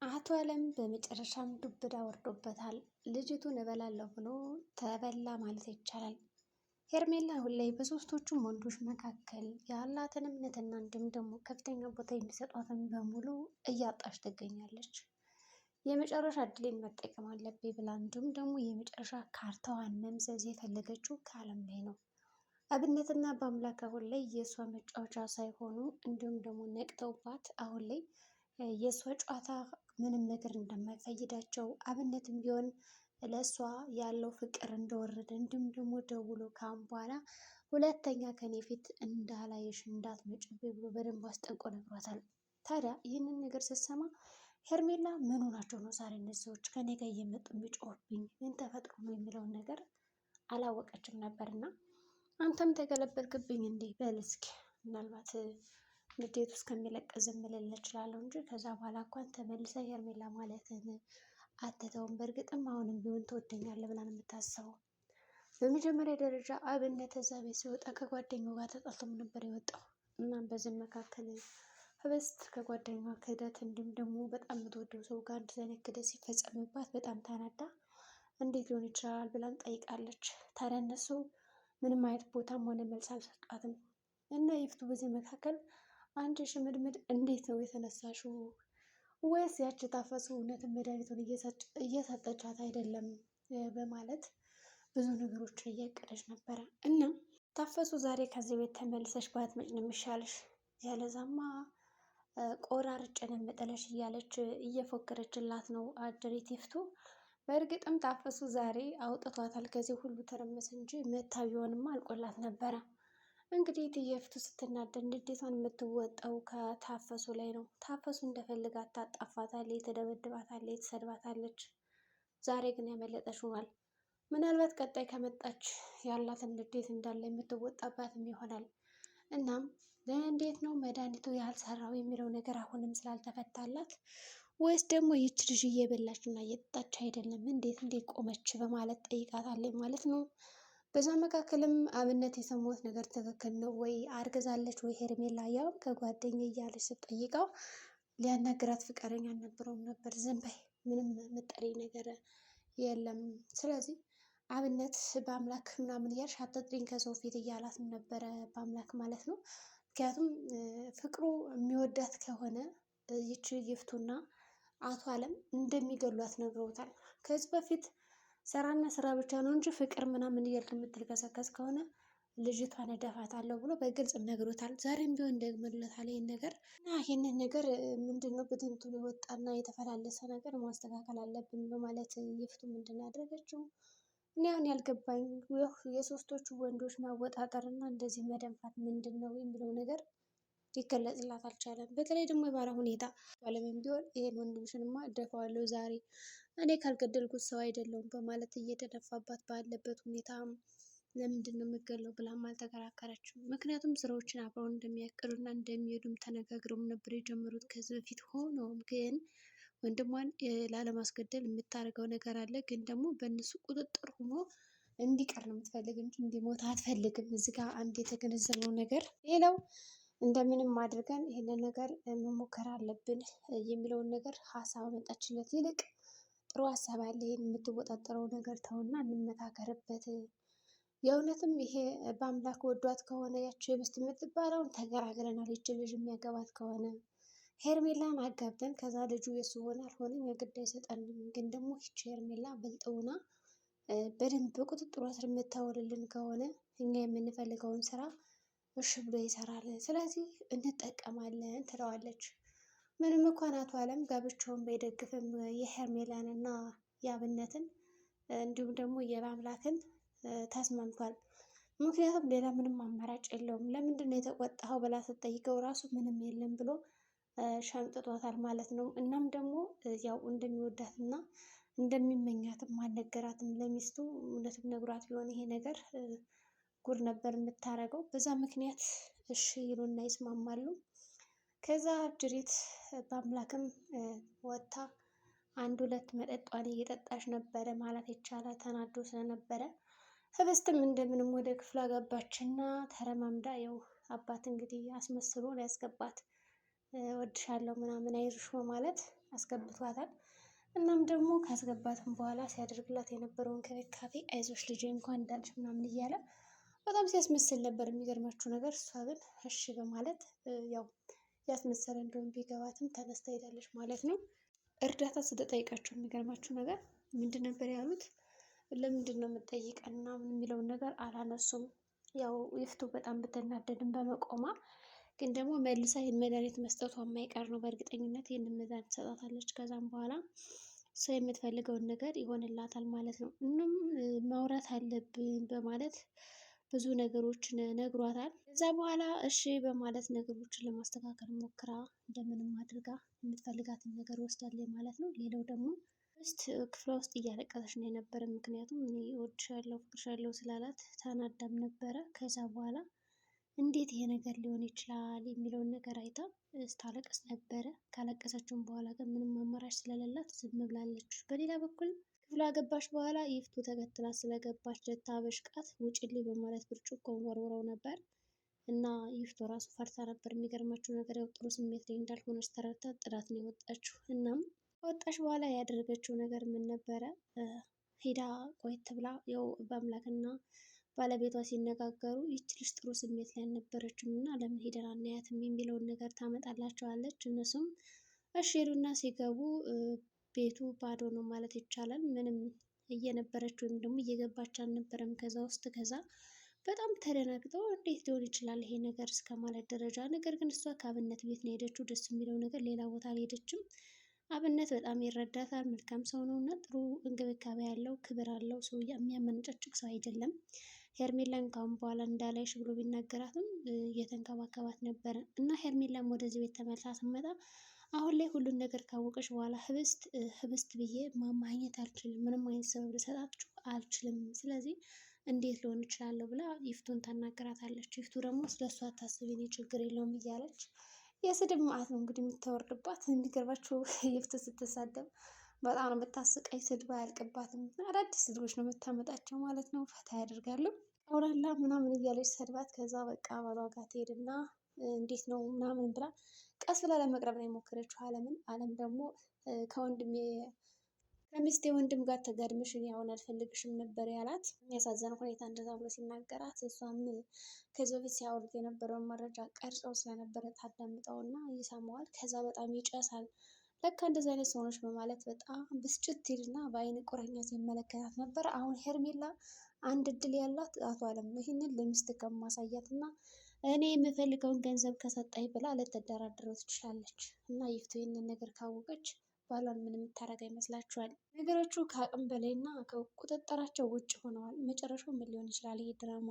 አቶ አለም በመጨረሻም ዱብዳ ወርዶበታል። ልጅቱን እበላለሁ ብሎ ተበላ ማለት ይቻላል። ሄርሜላ አሁን ላይ በሶስቶቹም ወንዶች መካከል ያላትን እምነትና እንዲሁም ደግሞ ከፍተኛ ቦታ የሚሰጧትን በሙሉ እያጣች ትገኛለች። የመጨረሻ እድሌን መጠቀም አለብኝ ብላ እንዲሁም ደግሞ የመጨረሻ ካርታዋን መምዘዝ የፈለገችው ከአለም ላይ ነው። አብነትና በአምላክ አሁን ላይ የእሷ መጫወቻ ሳይሆኑ እንዲሁም ደግሞ ነቅተውባት አሁን ላይ የእሷ ጨዋታ ምንም ነገር እንደማይፈይዳቸው አብነትም ቢሆን ለእሷ ያለው ፍቅር እንደወረደ እንዲሁም ደግሞ ደውሎ ካሁን በኋላ ሁለተኛ ከኔ ፊት እንዳላየሽ እንዳትመጭብኝ ብሎ በደንብ አስጠንቆ ነግሯታል። ታዲያ ይህንን ነገር ስትሰማ ሄርሜላ ምን ሆናቸው ነው ዛሬ እነዚህ ሰዎች ከኔ ጋር እየመጡ የሚጮህብኝ ምን ተፈጥሮ ነው የሚለውን ነገር አላወቀችም ነበርና አንተም ተገለበጥክብኝ እንዴ በል እስኪ ምናልባት ንዴቱ እስከሚለቅ ዝም ልል እችላለሁ እንጂ ከዛ በኋላ እንኳን ተመልሰህ ሄርሜላ ማለትን አትተውም። በእርግጥም አሁንም ቢሆን ትወደኛለህ ብላ ነው የምታስበው። በመጀመሪያ ደረጃ አብነት እዛ ቤት ሲወጣ ከጓደኛው ጋር ተጣልቶም ነበር የወጣው። እናም በዚህ መካከል ህብስት ከጓደኛዋ ክህደት እንዲሁም ደግሞ በጣም የምትወደው ሰው ጋር አንድ አይነት ክህደት ሲፈጸምባት በጣም ተናዳ እንዴት ሊሆን ይችላል ብላም ጠይቃለች። ታዲያ እነሱ ምንም አይነት ቦታም ሆነ መልስ አልሰጧትም። እና ይፍቱ በዚህ መካከል አንቺ ሽምድምድ እንዴት ነው የተነሳሽው? ወይስ ያቺ ታፈሱ እውነትን መድኃኒቱን እየሰጠቻት አይደለም? በማለት ብዙ ነገሮችን እያቀደች ነበረ። እና ታፈሱ ዛሬ ከዚህ ቤት ተመልሰሽ ባትመጭ ነው የሚሻልሽ፣ ያለዛማ ቆራርጬ ነው የምጥለሽ እያለች እየፎከረችላት ነው አድሬት ይፍቱ። በእርግጥም ታፈሱ ዛሬ አውጥቷታል ከዚህ ሁሉ ተረመስ እንጂ መታ ቢሆንማ አልቆላት ነበረ። እንግዲህ እትዬ ስትናደድ ንዴቷን የምትወጣው ከታፈሱ ላይ ነው። ታፈሱ እንደፈልጋት ታጣፋታለች፣ ትደበድባታለች፣ ትሰድባታለች። ዛሬ ግን ያመለጠች ሆኗል። ምናልባት ቀጣይ ከመጣች ያላትን ንዴት እንዳለ የምትወጣባትም ይሆናል። እናም እንዴት ነው መድኃኒቱ ያልሰራው የሚለው ነገር አሁንም ስላልተፈታላት ወይስ ደግሞ ይች ልጅ እየበላች እና እየጠጣች አይደለም እንዴት ቆመች በማለት ጠይቃታለች ማለት ነው። በዛ መካከልም አብነት የሰማሁት ነገር ትክክል ነው ወይ አርግዛለች ወይ ሄርሜላ ያውም ከጓደኛ እያለች ስትጠይቀው ሊያናግራት ፍቃደኛ አልነበረውም ነበር። ዝም በይ ምንም ምጠሪ ነገር የለም። ስለዚህ አብነት በአምላክ ምናምን እያልሽ አትጥሪኝ ከሰው ፊት እያላትም ነበረ፣ በአምላክ ማለት ነው። ምክንያቱም ፍቅሩ የሚወዳት ከሆነ ይቺ ይፍቱና አቶ አለም እንደሚገሏት ነግረውታል። ከዚህ በፊት ስራና ስራ ብቻ ነው እንጂ ፍቅር ምናምን እያልክ የምትልከሰከስ ከሆነ ልጅቷን እደፋታለሁ ብሎ በግልጽ ነግሮታል። ዛሬም ቢሆን ደግሞለታል ይህን ነገር እና ይህንን ነገር ምንድነው ብትንቱን የወጣና የተፈላለሰ ነገር ማስተካከል አለብን በማለት ይፍቱ ምንድን ያደረገችው እኔ አሁን ያልገባኝ የሶስቶቹ ወንዶች ማወጣጠር እና እንደዚህ መደንፋት ምንድን ነው የሚለው ነገር ሊገለጽላት አልቻለም። በተለይ ደግሞ የባለ ሁኔታ ባለምን ቢሆን ይሄን ወንድምሽንማ እደፋዋለሁ ዛሬ እኔ ካልገደልኩት ሰው አይደለሁም በማለት እየተደፋባት ባለበት ሁኔታ ለምንድን ነው የምገለው ብላም አልተከራከረችም። ምክንያቱም ስራዎችን አብረው እንደሚያቅዱና እንደሚሄዱም ተነጋግረውም ነበር የጀመሩት ከዚህ በፊት። ሆኖም ግን ወንድሟን ላለማስገደል የምታደርገው ነገር አለ። ግን ደግሞ በእነሱ ቁጥጥር ሆኖ እንዲቀር ነው የምትፈልግ እንጂ እንዲሞት አትፈልግም። እዚህ ጋር አንድ የተገነዘበው ነገር ሌላው እንደምንም አድርገን ይህንን ነገር መሞከር አለብን የሚለውን ነገር ሀሳብ አመጣችለት። ይልቅ ጥሩ ሀሳብ አለ፣ ይሄን የምትወጣጠረው ነገር ተውና እንመካከርበት። የእውነትም ይሄ በአምላክ ወዷት ከሆነ ያቸው የብስት የምትባለውን ተገራግረናል። ይች ልጅ የሚያገባት ከሆነ ሄርሜላን አጋብተን ከዛ ልጁ የሱ ሆነ አልሆነም የግድ አይሰጠንም። ግን ደግሞ ይች ሄርሜላ ብልጥውና በደንብ በቁጥጥሯ ስር የምታውልልን ከሆነ እኛ የምንፈልገውን ስራ እሺ ብሎ ይሰራል። ስለዚህ እንጠቀማለን ትለዋለች። ምንም እንኳን አቶ አለም ጋብቻውን ባይደግፍም የሄርሜላን እና የአብነትን እንዲሁም ደግሞ የአምላክን ተስማምቷል። ምክንያቱም ሌላ ምንም አማራጭ የለውም። ለምንድን ነው የተቆጣኸው ብላ ስትጠይቀው ራሱ ምንም የለም ብሎ ሸምጥጧታል ማለት ነው። እናም ደግሞ ያው እንደሚወዳት እና እንደሚመኛትም አልነገራትም ለሚስቱ። እውነትም ነግሯት ቢሆን ይሄ ነገር ጉድ ነበር የምታረገው። በዛ ምክንያት እሺ ይሉና ይስማማሉ። ከዛ ድሪት በአምላክም ወጥታ አንድ ሁለት መጠጧን እየጠጣች ነበረ ማለት ይቻላል፣ ተናዶ ስለነበረ። ህብስትም እንደምንም ወደ ክፍሏ ገባችና ተረማምዳ ያው አባት እንግዲህ አስመስሎ ነው ያስገባት። ወድሻለሁ ምናምን አይዞሽ በማለት አስገብቷታል። እናም ደግሞ ካስገባትም በኋላ ሲያደርግላት የነበረው እንክብካቤ አይዞሽ ልጄ እንኳን እንዳልሽ ምናምን እያለ በጣም ሲያስመስል ነበር። የሚገርማችሁ ነገር እሷ ግን እሺ በማለት ያው ያስመሰለ እንደሆነ ቢገባትም ተነስታ ሄዳለች ማለት ነው። እርዳታ ስትጠይቃቸው የሚገርማችሁ ነገር ምንድን ነበር ያሉት? ለምንድን ነው የምትጠይቀን ምናምን የሚለውን ነገር አላነሱም። ያው ይፍቱ በጣም ብትናደድም በመቆሟ ግን ደግሞ መልሳ ይህን መድኃኒት መስጠቷ የማይቀር ነው። በእርግጠኝነት ይህንን መድኃኒት ትሰጣታለች። ከዛም በኋላ ሰው የምትፈልገውን ነገር ይሆንላታል ማለት ነው። እናም ማውራት አለብን በማለት ብዙ ነገሮችን ነግሯታል። ከዛ በኋላ እሺ በማለት ነገሮችን ለማስተካከል ሞክራ እንደምንም አድርጋ የምትፈልጋትን ነገር ወስዳለች ማለት ነው። ሌላው ደግሞ ክፍሏ ውስጥ እያለቀሰች ነው የነበረ። ምክንያቱም እኔ እወድሻለሁ ፍቅርሻለሁ ስላላት ተናዳም ነበረ። ከዛ በኋላ እንዴት ይሄ ነገር ሊሆን ይችላል የሚለውን ነገር አይታ ስታለቅስ ነበረ። ካለቀሰችውም በኋላ ግን ምንም አማራጭ ስለሌላት ዝም ብላለች። በሌላ በኩል ክፍሏ ገባች በኋላ ይፍቱ ተከትላ ስለገባች ልታበሽቃት ውጭልኝ በማለት ብርጭቆውን ወርውረው ነበር እና ይፍቱ ራሱ ፈርታ ነበር። የሚገርማችሁ ነገር ያው ጥሩ ስሜት ላይ እንዳልሆነች ተረድታ ጥላት ነው የወጣችው። እናም ከወጣች በኋላ ያደረገችው ነገር ምን ነበረ? ሄዳ ቆየት ብላ ያው በአምላክና ባለቤቷ ሲነጋገሩ ይች ልጅ ጥሩ ስሜት ላይ አልነበረችም እና ለምን ሄደን አናያትም የሚለውን ነገር ታመጣላቸዋለች። እነሱም እሺ ሄዱና ሲገቡ ቤቱ ባዶ ነው ማለት ይቻላል። ምንም እየነበረች ወይም ደግሞ እየገባች አልነበረም ከዛ ውስጥ። ከዛ በጣም ተደናግጠው እንዴት ሊሆን ይችላል ይሄ ነገር እስከ ማለት ደረጃ። ነገር ግን እሷ ከአብነት ቤት ነው ሄደችው። ደስ የሚለው ነገር ሌላ ቦታ አልሄደችም። አብነት በጣም ይረዳታል። መልካም ሰው ነው እና ጥሩ እንክብካቤ ያለው ክብር አለው። ሰው የሚያመነጨጭቅ ሰው አይደለም። ሄርሜላን ካሁን በኋላ እንዳላይሽ ብሎ ቢናገራትም እየተንከባከባት ነበረ እና ሄርሜላም ወደዚህ ቤት ተመልሳ ስትመጣ አሁን ላይ ሁሉን ነገር ካወቀች በኋላ ህብስት ብዬ ማግኘት አልችልም፣ ምንም አይነት ሰበብ ልሰጣችሁ አልችልም፣ ስለዚህ እንዴት ሊሆን እችላለሁ ብላ ይፍቱን ታናግራታለች። ይፍቱ ደግሞ ስለሷ አታስቢ እኔ ችግር የለውም እያለች የስድብ መዓት ነው እንግዲህ የምታወርድባት። እንዲገርባችሁ ይፍቱ ስትሳደብ በጣም ነው የምታስቀኝ። ስድብ አያልቅባትም። አዳዲስ ስድቦች ነው የምታመጣቸው ማለት ነው። ፈታ ያደርጋሉ። አውራላ ምናምን እያለች ሰድባት ከዛ በቃ ባሏ ጋር ትሄድና እንዴት ነው ምናምን ብላ ቀስ ብላ ለመቅረብ ነው የሞከረችው አለምን። አለም ደግሞ ከሚስቴ ወንድም ጋር ተጋድመሽ እኔ አሁን አልፈልግሽም ነበር ያላት። የሚያሳዝን ሁኔታ እንደዛ ብሎ ሲናገራት እሷም ከዚህ በፊት ሲያወሩት የነበረውን መረጃ ቀርጸው ስለነበረ ታዳምጠውና ይሰማዋል። ከዛ በጣም ይጨሳል። ለካ እንደዚህ አይነት ሰዎች በማለት በጣም ብስጭት ይልና በአይን ቁረኛ ሲመለከታት ነበር። አሁን ሄርሜላ አንድ እድል ያላት አቶ አለም ነው። ይህንን ለሚስት ከማሳያት እና እኔ የምፈልገውን ገንዘብ ከሰጠኝ ብላ ልትደራደረው ትችላለች። እና ይፍቱ ይህንን ነገር ካወቀች ባሏን ምን የምታደርግ ይመስላችኋል? ነገሮቹ ከአቅም በላይ እና ከቁጥጥራቸው ውጭ ሆነዋል። መጨረሻው ምን ሊሆን ይችላል? ይህ ድራማ